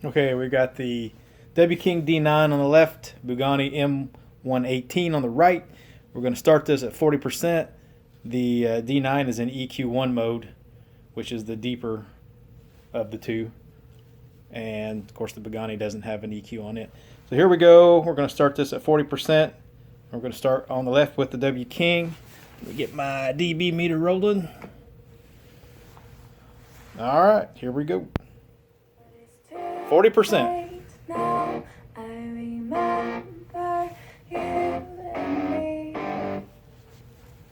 Okay, we got the W King D9 on the left, Bugani M118 on the right. We're going to start this at 40%. The D9 is in EQ1 mode, which is the deeper of the two. And of course the Bugani doesn't have an EQ on it. So here we go. We're going to start this at 40%. We're going to start on the left with the W King. Let me get my dB meter rolling. All right, here we go. 40%. Now I remember you and me,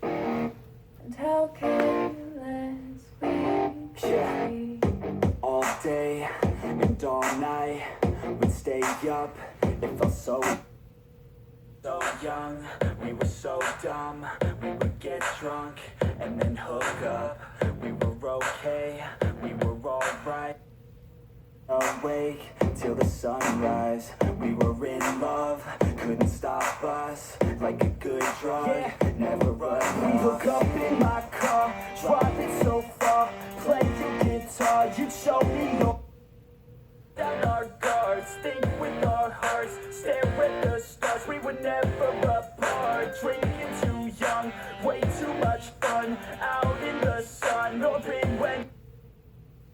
and how careless we could be. All day and all night, we'd stay up. It felt so young. We were so dumb. We would get drunk and then hook up. We were okay. We were alright. Awake till the sunrise. We were in love, couldn't stop us. Like a good drug, never run. We hook up in my car, driving so far. Play your guitar, you'd show me your down our guards, think with our hearts, stare at the stars. We were never apart. Drinking too young, way too much fun. Out in the sun, open when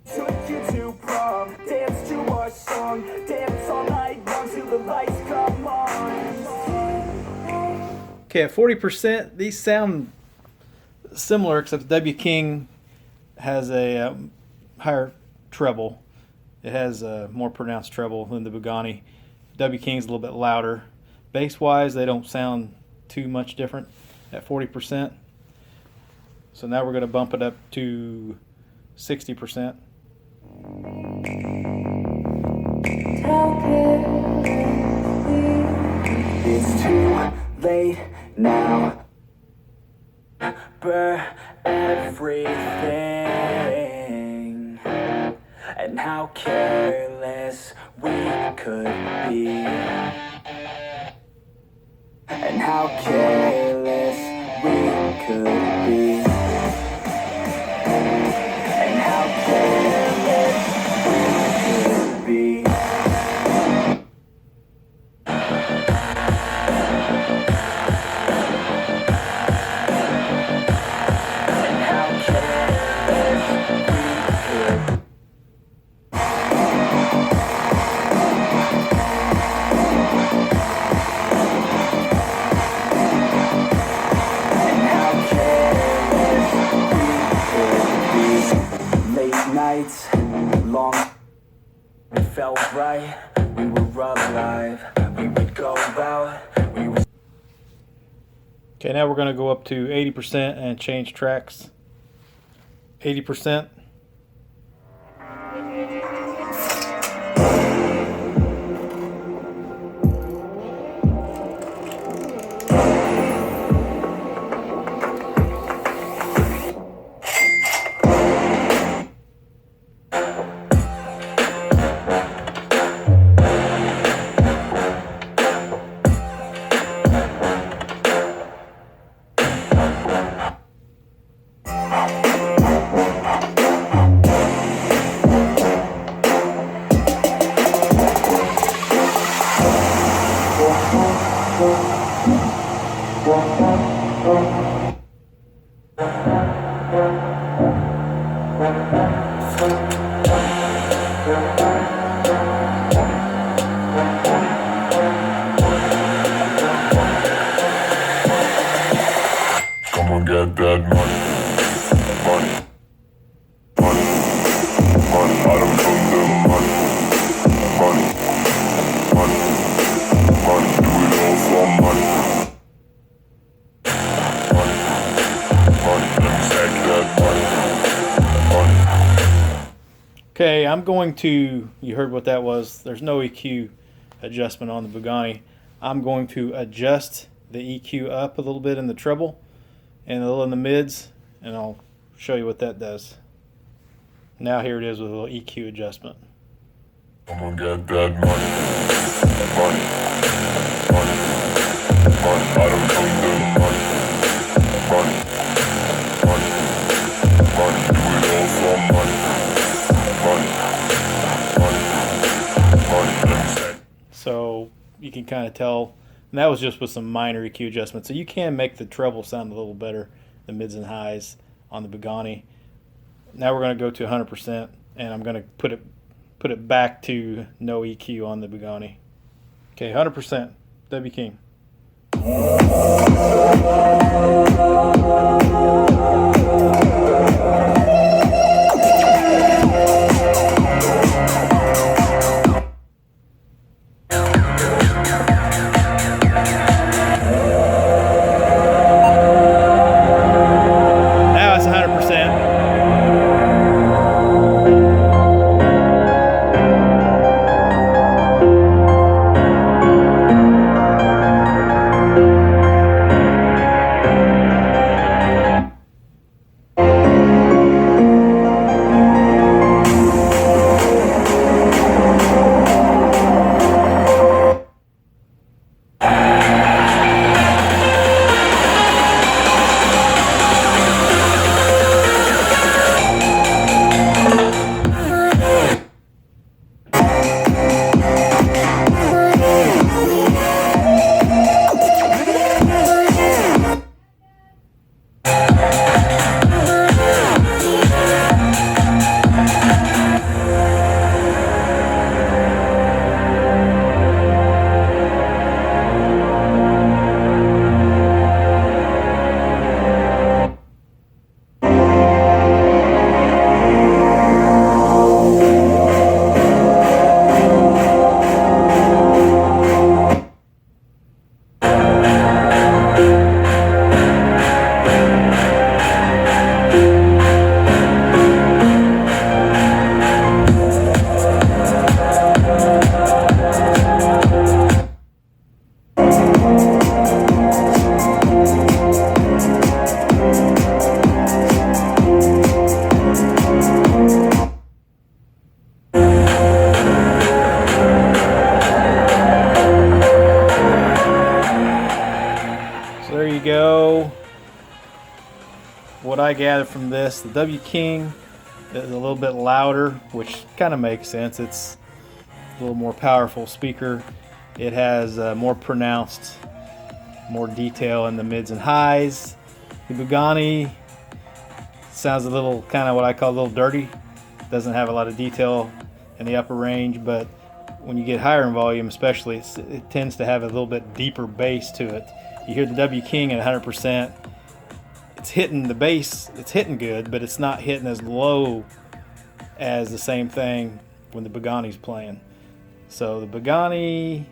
took you to prom, dance to our song, dance all night long till the lights come on. Okay, at 40%, these sound similar, except the W King has a higher treble. It has a more pronounced treble than the Bugani. W King's a little bit louder. Bass-wise, they don't sound too much different at 40%. So now we're going to bump it up to 60%. It's too late now. Burn everything, and how careless we could be, and how careless we could be, and how careless we could be. Nights long, it felt right. We were alive. We would go out. We were. Okay, now we're going to go up to 80% and change tracks. 80%. Come on, get that money, money, money, money. I don't come the money, money, money, money. Do it all for money, money, money. Let me stack that money, money. Okay, I'm going to, you heard what that was. There's no EQ adjustment on the Bugani. I'm going to adjust the EQ up a little bit in the treble and a little in the mids, and I'll show you what that does. Now here it is with a little EQ adjustment. Come on, get that money, money, money, money. I don't come the money, money, money, money. Do it all for money, money, money, can kind of tell. And that was just with some minor EQ adjustments. So you can make the treble sound a little better, the mids and highs on the Bugani. Now we're going to go to 100%, and I'm going to put it back to no EQ on the Bugani. Okay, 100%, W King. Now it's 100%. There you go. What I gathered from this, the W King is a little bit louder, which kind of makes sense. It's a little more powerful speaker. It has more pronounced, more detail in the mids and highs. The Bugani sounds a little, kind of what I call a little dirty. Doesn't have a lot of detail in the upper range, but when you get higher in volume especially, it tends to have a little bit deeper bass to it. You hear the W King at 100%, it's hitting the bass, it's hitting good, but it's not hitting as low as the same thing when the Bugani's playing. So the Bugani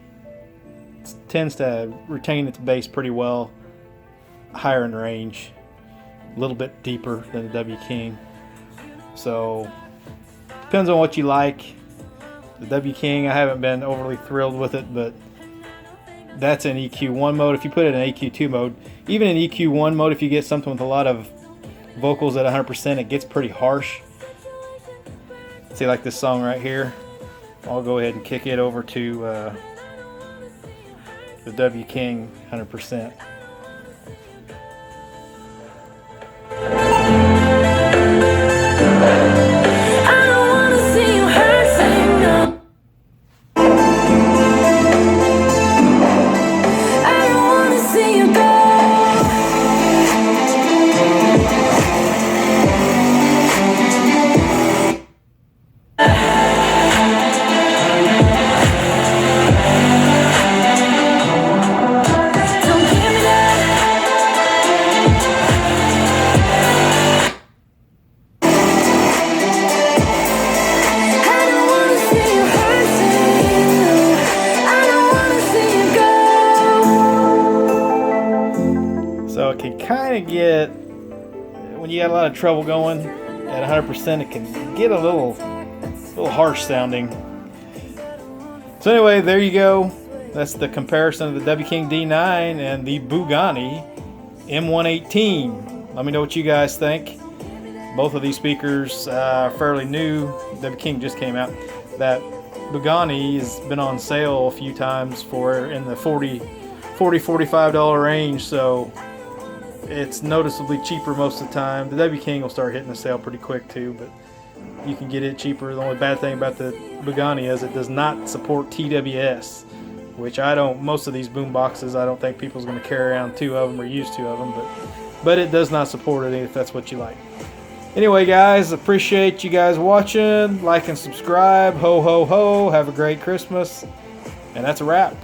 tends to retain its bass pretty well, higher in range, a little bit deeper than the W King. So depends on what you like. The W King, I haven't been overly thrilled with it, but that's in EQ1 mode. If you put it in EQ2 mode, even in EQ1 mode, if you get something with a lot of vocals at 100%, it gets pretty harsh. See, like this song right here. I'll go ahead and kick it over to the W King 100%. So it can kind of get, when you got a lot of trouble going at 100%, it can get a little harsh sounding. So anyway, there you go. That's the comparison of the W King D9 and the Bugani M118. Let me know what you guys think. Both of these speakers are fairly new. W King just came out. That Bugani has been on sale a few times for in the $45 range, so it's noticeably cheaper most of the time. The W King will start hitting the sale pretty quick too, but you can get it cheaper. The only bad thing about the Bugani is it does not support TWS, which I don't. Most of these boom boxes, I don't think people's going to carry around 2 of them or use 2 of them, but it does not support it if that's what you like. Anyway, guys, appreciate you guys watching. Like and subscribe. Ho, ho, ho. Have a great Christmas. And that's a wrap.